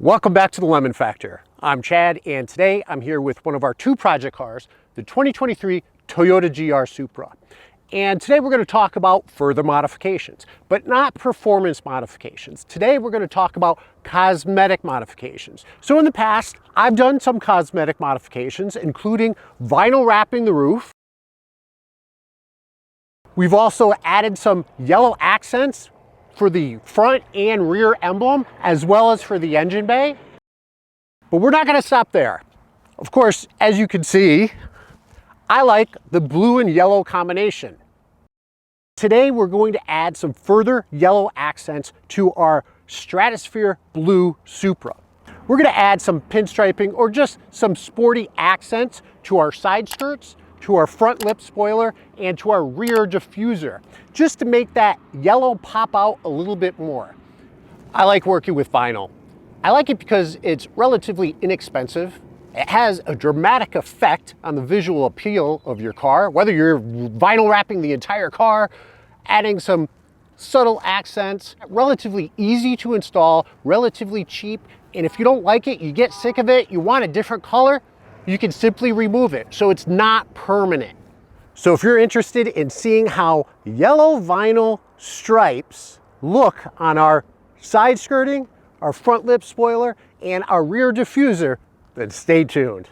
Welcome back to the Lemon Factor. I'm Chad, and today I'm here with one of our two project cars, the 2023 Toyota GR Supra. And today we're going to talk about further modifications, but not performance modifications. Today we're going to talk about cosmetic modifications. So in the past, I've done some cosmetic modifications, including vinyl wrapping the roof. We've also added some yellow accents for the front and rear emblem, as well as for the engine bay. But we're not going to stop there. Of course, as you can see, I like the blue and yellow combination. Today, we're going to add some further yellow accents to our Stratosphere Blue Supra. We're going to add some pinstriping or just some sporty accents to our side skirts, to our front lip spoiler, and to our rear diffuser, just to make that yellow pop out a little bit more. I like working with vinyl. I like it because it's relatively inexpensive. It has a dramatic effect on the visual appeal of your car, whether you're vinyl wrapping the entire car, adding some subtle accents, relatively easy to install, relatively cheap, and if you don't like it, you get sick of it, you want a different color, you can simply remove it, so it's not permanent. So if you're interested in seeing how yellow vinyl stripes look on our side skirting, our front lip spoiler, and our rear diffuser, then stay tuned.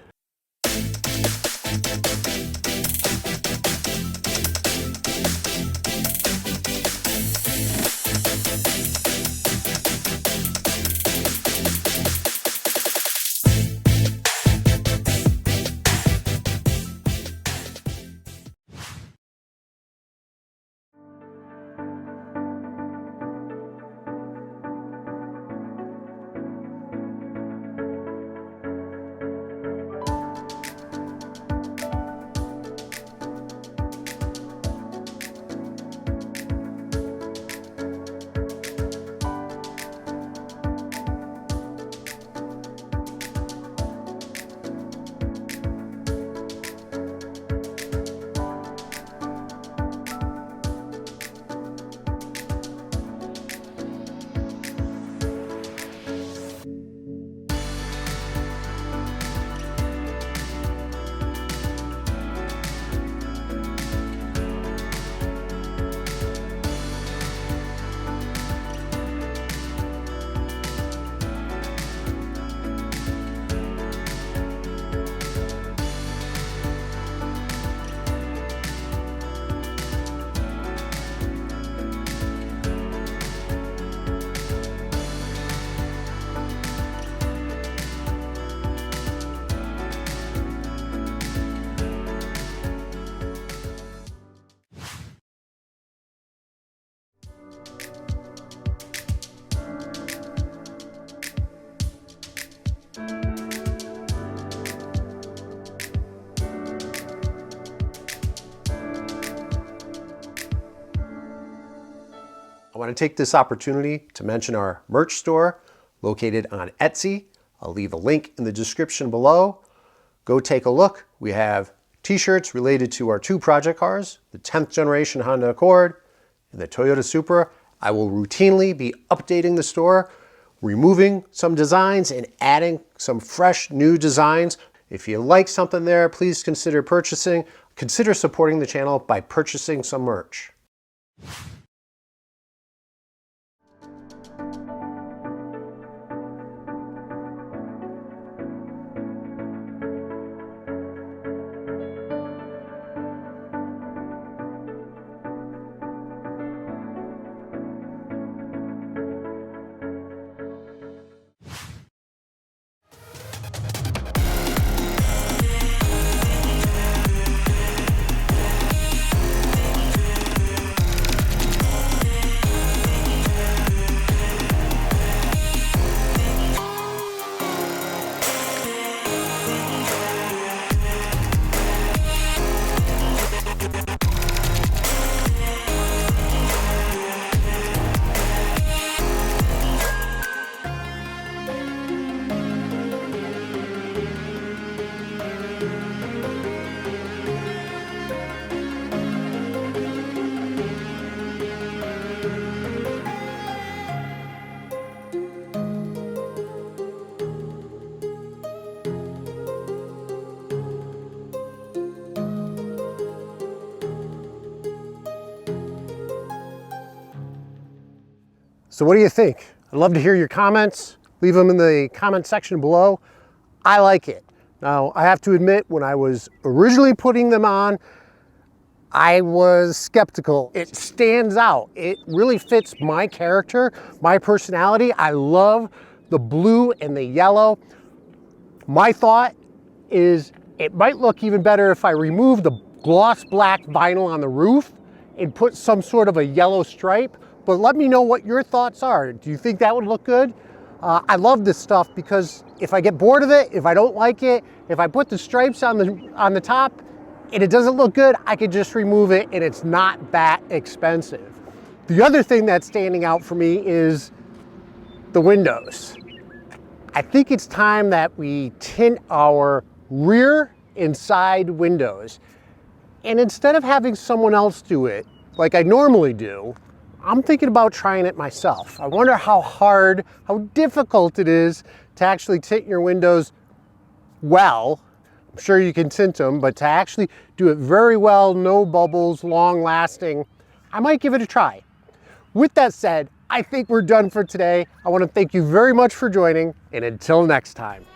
I want to take this opportunity to mention our merch store located on Etsy. I'll leave a link in the description below. Go take a look. We have t-shirts related to our two project cars, the 10th generation Honda Accord and the Toyota Supra. I will routinely be updating the store, removing some designs and adding some fresh new designs. If you like something there, please consider purchasing. Consider supporting the channel by purchasing some merch. So what do you think? I'd love to hear your comments. Leave them in the comment section below. I like it. Now, I have to admit, when I was originally putting them on, I was skeptical. It stands out. It really fits my character, my personality. I love the blue and the yellow. My thought is it might look even better if I remove the gloss black vinyl on the roof and put some sort of a yellow stripe. But let me know what your thoughts are. Do you think that would look good? I love this stuff because if I get bored of it, if I don't like it, if I put the stripes on the top and it doesn't look good, I could just remove it and it's not that expensive. The other thing that's standing out for me is the windows. I think it's time that we tint our rear and side windows. And instead of having someone else do it like I normally do, I'm thinking about trying it myself. I wonder how hard, how difficult it is to actually tint your windows well. I'm sure you can tint them, but to actually do it very well, no bubbles, long lasting, I might give it a try. With that said, I think we're done for today. I want to thank you very much for joining, and until next time.